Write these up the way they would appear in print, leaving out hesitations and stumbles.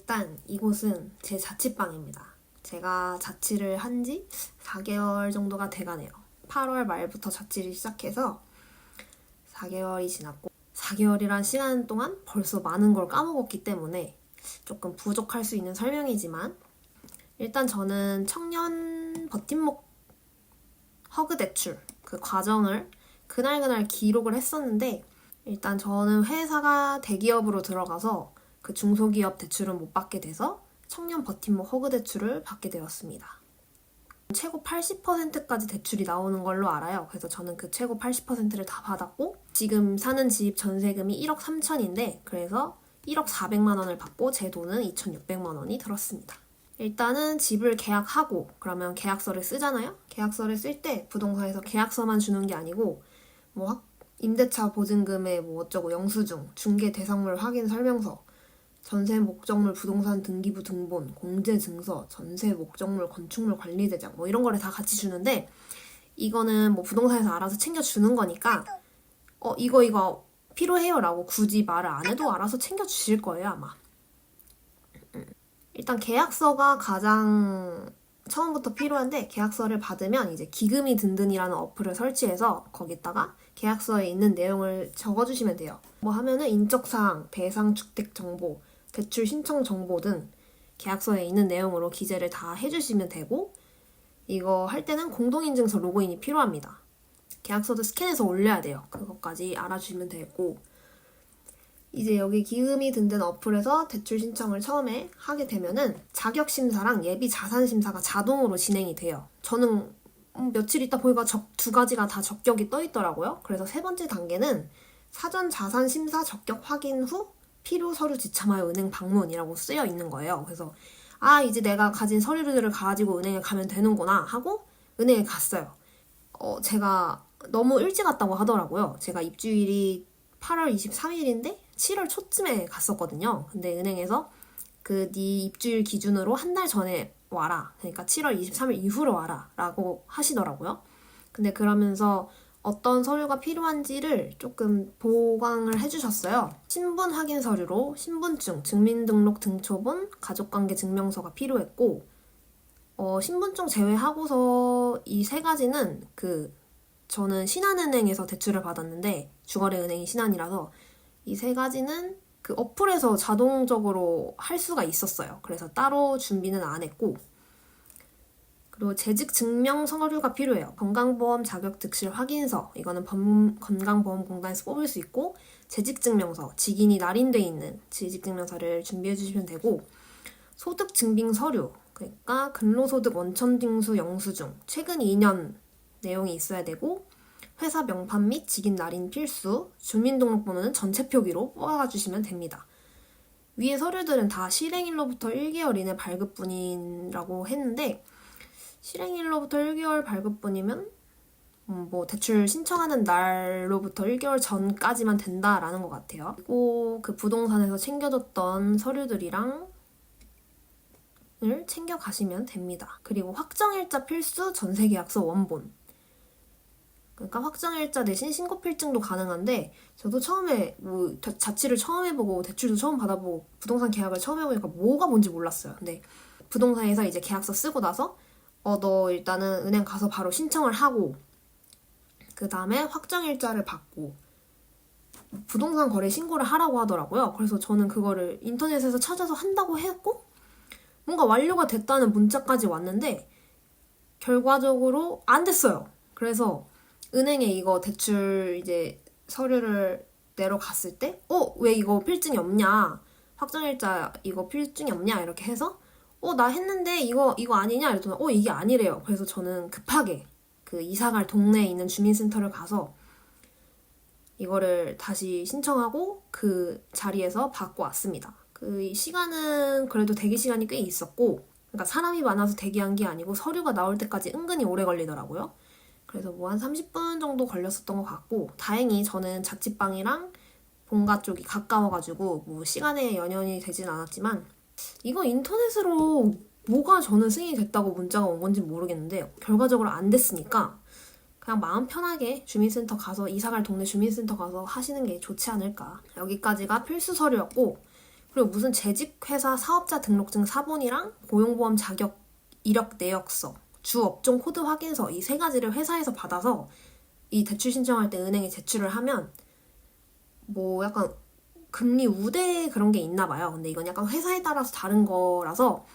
일단 이곳은 제 자취방입니다. 제가 자취를 한 지 4개월 정도가 돼가네요. 8월 말부터 자취를 시작해서 4개월이 지났고 4개월이란 시간 동안 벌써 많은 걸 까먹었기 때문에 조금 부족할 수 있는 설명이지만 일단 저는 청년 버팀목 허그 대출 그 과정을 그날 기록을 했었는데 일단 저는 회사가 대기업으로 들어가서 그 중소기업 대출은 못 받게 돼서 청년 버팀목 허그 대출을 받게 되었습니다. 최고 80%까지 대출이 나오는 걸로 알아요. 그래서 저는 그 최고 80%를 다 받았고 지금 사는 집 전세금이 1억 3천인데 그래서 1억 4백만 원을 받고 제 돈은 2,600만 원이 들었습니다. 일단은 집을 계약하고 그러면 계약서를 쓰잖아요. 계약서를 쓸 때 부동산에서 계약서만 주는 게 아니고 뭐 임대차 보증금의 뭐 어쩌고 영수증, 중개 대상물 확인 설명서, 전세 목적물 부동산 등기부 등본, 공제 증서, 전세 목적물 건축물 관리 대장 뭐 이런 거를 다 같이 주는데 이거는 뭐 부동산에서 알아서 챙겨주는 거니까 이거 필요해요 라고 굳이 말을 안 해도 알아서 챙겨주실 거예요 아마. 일단 계약서가 가장 처음부터 필요한데 계약서를 받으면 이제 기금이 든든이라는 어플을 설치해서 거기다가 계약서에 있는 내용을 적어주시면 돼요. 뭐 하면은 인적사항, 배상 주택 정보, 대출 신청 정보 등 계약서에 있는 내용으로 기재를 다 해주시면 되고 이거 할 때는 공동인증서 로그인이 필요합니다. 계약서도 스캔해서 올려야 돼요. 그것까지 알아주시면 되고 이제 여기 기금이 든든 어플에서 대출 신청을 처음에 하게 되면은 자격심사랑 예비자산심사가 자동으로 진행이 돼요. 저는 며칠 있다 보니까 두 가지가 다 적격이 떠 있더라고요. 그래서 세 번째 단계는 사전 자산심사 적격 확인 후 필요 서류 지참하여 은행 방문이라고 쓰여 있는 거예요. 그래서 이제 내가 가진 서류들을 가지고 은행에 가면 되는구나 하고 은행에 갔어요. 제가 너무 일찍 갔다고 하더라고요. 제가 입주일이 8월 23일인데 7월 초쯤에 갔었거든요. 근데 은행에서 네 입주일 기준으로 한 달 전에 와라. 그러니까 7월 23일 이후로 와라 라고 하시더라고요. 근데 그러면서 어떤 서류가 필요한지를 조금 보강을 해주셨어요. 신분 확인 서류로 신분증, 주민등록 등초본, 가족관계 증명서가 필요했고 신분증 제외하고서 이 세 가지는 저는 신한은행에서 대출을 받았는데 주거래은행이 신한이라서 이 세 가지는 그 어플에서 자동적으로 할 수가 있었어요. 그래서 따로 준비는 안 했고 그리고 재직 증명 서류가 필요해요. 건강보험 자격 득실 확인서 이거는 건강보험공단에서 뽑을 수 있고 재직증명서, 직인이 날인돼 있는 재직증명서를 준비해 주시면 되고 소득증빙 서류 그러니까 근로소득 원천징수 영수증 최근 2년 내용이 있어야 되고 회사 명판 및 직인 날인 필수, 주민등록번호는 전체 표기로 뽑아주시면 됩니다. 위의 서류들은 다 실행일로부터 1개월 이내 발급분이라고 했는데 실행일로부터 1개월 발급분이면 뭐 대출 신청하는 날로부터 1개월 전까지만 된다라는 것 같아요. 그리고 그 부동산에서 챙겨줬던 서류들이랑 을 챙겨가시면 됩니다. 그리고 확정일자 필수 전세계약서 원본 그러니까 확정일자 대신 신고필증도 가능한데 저도 처음에 자취를 처음 해보고 대출도 처음 받아보고 부동산 계약을 처음 해보니까 뭐가 뭔지 몰랐어요. 근데 부동산에서 이제 계약서 쓰고 나서 너 일단은 은행 가서 바로 신청을 하고 그 다음에 확정일자를 받고 부동산 거래 신고를 하라고 하더라고요. 그래서 저는 그거를 인터넷에서 찾아서 한다고 했고 뭔가 완료가 됐다는 문자까지 왔는데 결과적으로 안 됐어요. 그래서 은행에 이거 대출 이제 서류를 내러 갔을 때 왜 이거 필증이 없냐 확정일자 이거 필증이 없냐 이렇게 해서 나 했는데 이거 아니냐 이랬더니 이게 아니래요. 그래서 저는 급하게 그 이사갈 동네에 있는 주민센터를 가서 이거를 다시 신청하고 그 자리에서 받고 왔습니다. 그 시간은 그래도 대기 시간이 꽤 있었고 그러니까 사람이 많아서 대기한 게 아니고 서류가 나올 때까지 은근히 오래 걸리더라고요. 그래서 뭐 한 30분 정도 걸렸었던 것 같고 다행히 저는 자취방이랑 본가 쪽이 가까워가지고 뭐 시간에 연연이 되진 않았지만 이거 인터넷으로 뭐가 저는 승인이 됐다고 문자가 온 건지 모르겠는데 결과적으로 안 됐으니까 그냥 마음 편하게 주민센터 가서 이사갈 동네 주민센터 가서 하시는 게 좋지 않을까. 여기까지가 필수 서류였고 그리고 무슨 재직회사 사업자 등록증 사본이랑 고용보험 자격 이력 내역서, 주업종 코드 확인서 이 세 가지를 회사에서 받아서 이 대출 신청할 때 은행에 제출을 하면 뭐 약간 금리 우대 그런 게 있나 봐요. 근데 이건 약간 회사에 따라서 다른 거라서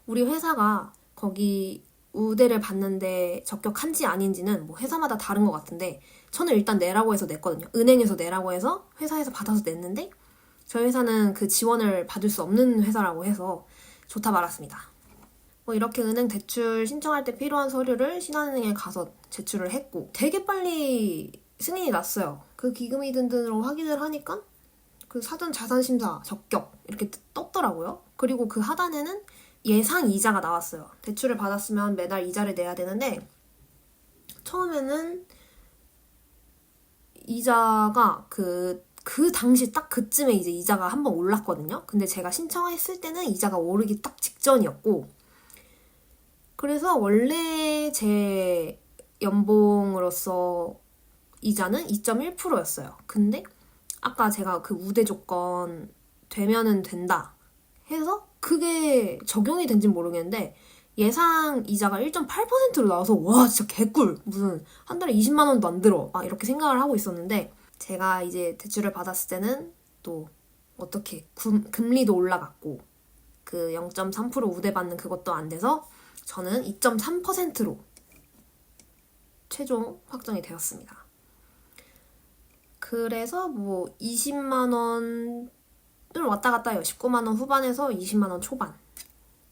우리 회사가 거기 우대를 받는데 적격한지 아닌지는 뭐 회사마다 다른 것 같은데 저는 일단 내라고 해서 냈거든요. 은행에서 내라고 해서 회사에서 받아서 냈는데 저희 회사는 그 지원을 받을 수 없는 회사라고 해서 좋다 말았습니다. 뭐 이렇게 은행 대출 신청할 때 필요한 서류를 신한은행에 가서 제출을 했고 되게 빨리 승인이 났어요. 그 기금이 든든으로 확인을 하니까 그 사전 자산심사 적격 이렇게 떴더라고요. 그리고 그 하단에는 예상 이자가 나왔어요. 대출을 받았으면 매달 이자를 내야 되는데 처음에는 이자가 그 당시 딱 그쯤에 이제 이자가 한번 올랐거든요. 근데 제가 신청했을 때는 이자가 오르기 딱 직전이었고 그래서 원래 제 연봉으로서 이자는 2.1%였어요. 근데 아까 제가 그 우대 조건 되면은 된다 해서 그게 적용이 된지는 모르겠는데 예상 이자가 1.8%로 나와서 와 진짜 개꿀 무슨 한 달에 20만 원도 안 들어 막 이렇게 생각을 하고 있었는데 제가 이제 대출을 받았을 때는 또 어떻게 금리도 올라갔고 그 0.3% 우대 받는 그것도 안 돼서 저는 2.3%로 최종 확정이 되었습니다. 그래서 뭐 20만 원을 왔다 갔다 해요. 19만 원 후반에서 20만 원 초반.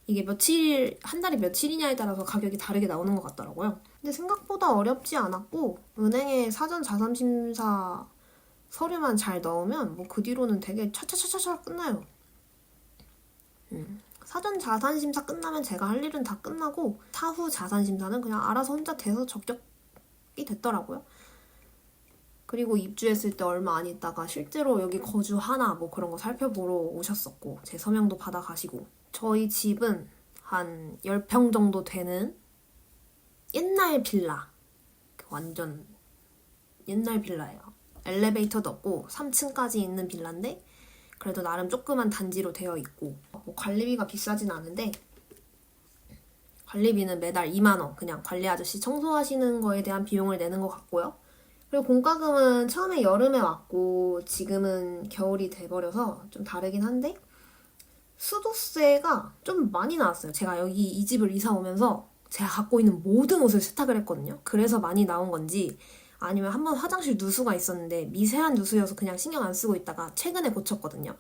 이게 며칠, 한 달에 며칠이냐에 따라서 가격이 다르게 나오는 것 같더라고요. 근데 생각보다 어렵지 않았고 은행에 사전 자산심사 서류만 잘 넣으면 뭐 그 뒤로는 되게 차차차차차 끝나요. 사전 자산심사 끝나면 제가 할 일은 다 끝나고 사후 자산심사는 그냥 알아서 혼자 돼서 적격이 됐더라고요. 그리고 입주했을 때 얼마 안 있다가 실제로 여기 거주하나 뭐 그런 거 살펴보러 오셨었고 제 서명도 받아가시고 저희 집은 한 10평 정도 되는 옛날 빌라 완전 옛날 빌라예요. 엘리베이터도 없고 3층까지 있는 빌라인데 그래도 나름 조그만 단지로 되어 있고 뭐 관리비가 비싸진 않은데 관리비는 매달 2만 원 그냥 관리 아저씨 청소하시는 거에 대한 비용을 내는 것 같고요. 그리고 공과금은 처음에 여름에 왔고 지금은 겨울이 돼버려서 좀 다르긴 한데 수도세가 좀 많이 나왔어요. 제가 여기 이 집을 이사 오면서 제가 갖고 있는 모든 옷을 세탁을 했거든요. 그래서 많이 나온 건지 아니면 한번 화장실 누수가 있었는데 미세한 누수여서 그냥 신경 안 쓰고 있다가 최근에 고쳤거든요.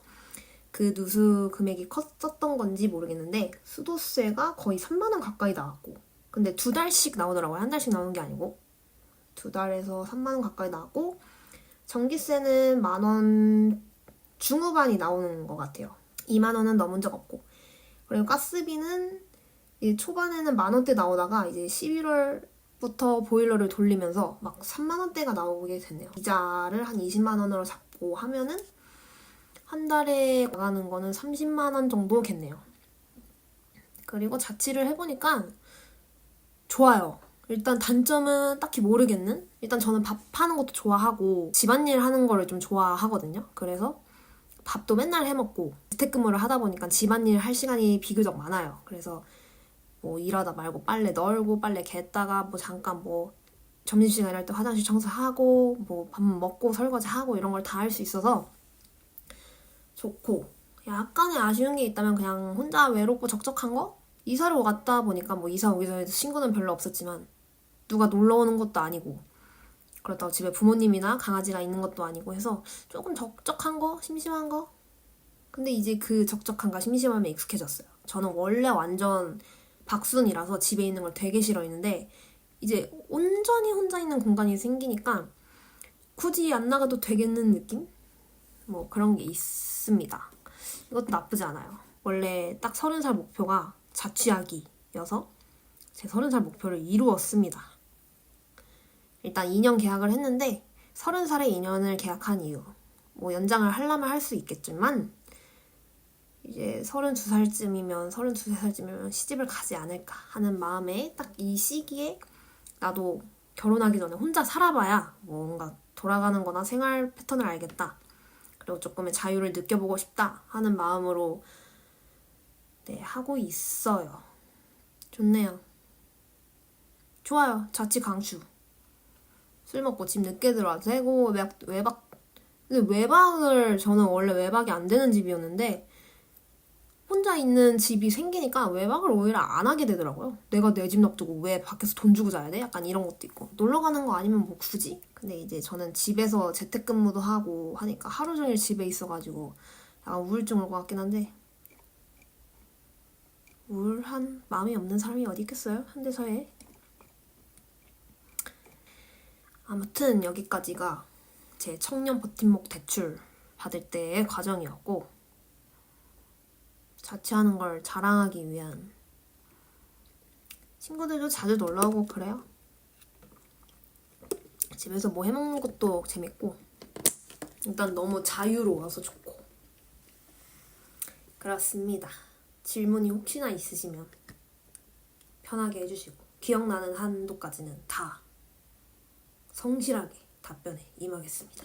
그 누수 금액이 컸었던 건지 모르겠는데 수도세가 거의 3만 원 가까이 나왔고 근데 2달씩 나오더라고요. 한 달씩 나오는 게 아니고 2달에서 3만 원 가까이 나왔고 전기세는 1만 원 중후반이 나오는 것 같아요. 2만 원은 넘은 적 없고 그리고 가스비는 이제 초반에는 1만 원대 나오다가 이제 11월부터 보일러를 돌리면서 막 3만 원대가 나오게 됐네요. 이자를 한 20만 원으로 잡고 하면은 한 달에 나가는 거는 30만 원 정도겠네요. 그리고 자취를 해보니까 좋아요. 일단 단점은 딱히 모르겠는? 일단 저는 밥 하는 것도 좋아하고 집안일 하는 거를 좀 좋아하거든요. 그래서 밥도 맨날 해먹고 재택근무를 하다 보니까 집안일 할 시간이 비교적 많아요. 그래서 뭐 일하다 말고 빨래 널고 빨래 갰다가 뭐 잠깐 뭐 점심시간 이럴 때 화장실 청소하고 뭐 밥 먹고 설거지하고 이런 걸 다 할 수 있어서 좋고 약간의 아쉬운 게 있다면 그냥 혼자 외롭고 적적한 거? 이사를 갔다 보니까 뭐 이사 오기 전에 친구는 별로 없었지만 누가 놀러 오는 것도 아니고 그렇다고 집에 부모님이나 강아지가 있는 것도 아니고 해서 조금 적적한 거? 심심한 거? 근데 이제 그 적적함과 심심함에 익숙해졌어요. 저는 원래 완전 박순이라서 집에 있는 걸 되게 싫어했는데 이제 온전히 혼자 있는 공간이 생기니까 굳이 안 나가도 되겠는 느낌? 뭐 그런 게 있습니다. 이것도 나쁘지 않아요. 원래 딱 30살 목표가 자취하기여서 제 30살 목표를 이루었습니다. 일단 2년 계약을 했는데 30살에 2년을 계약한 이유 뭐 연장을 하려면 할 수 있겠지만 이제 32살쯤이면 33살쯤이면 시집을 가지 않을까 하는 마음에 딱 이 시기에 나도 결혼하기 전에 혼자 살아봐야 뭔가 돌아가는 거나 생활 패턴을 알겠다. 그리고 조금의 자유를 느껴보고 싶다 하는 마음으로 네, 하고 있어요. 좋네요. 좋아요. 자취 강추. 술 먹고 집 늦게 들어와도 되고 외박 근데 외박을 저는 원래 외박이 안 되는 집이었는데 혼자 있는 집이 생기니까 외박을 오히려 안 하게 되더라고요. 내가 내 집 놔두고 왜 밖에서 돈 주고 자야 돼? 약간 이런 것도 있고. 놀러 가는 거 아니면 뭐 굳이? 근데 이제 저는 집에서 재택근무도 하고 하니까 하루 종일 집에 있어가지고 약간 우울증 올 것 같긴 한데 우울한 마음이 없는 사람이 어디 있겠어요? 현대사회에. 아무튼 여기까지가 제 청년 버팀목 대출 받을 때의 과정이었고 자취하는 걸 자랑하기 위한 친구들도 자주 놀러오고 그래요. 집에서 뭐 해먹는 것도 재밌고 일단 너무 자유로워서 좋고 그렇습니다. 질문이 혹시나 있으시면 편하게 해주시고 기억나는 한도까지는 다 성실하게 답변에 임하겠습니다.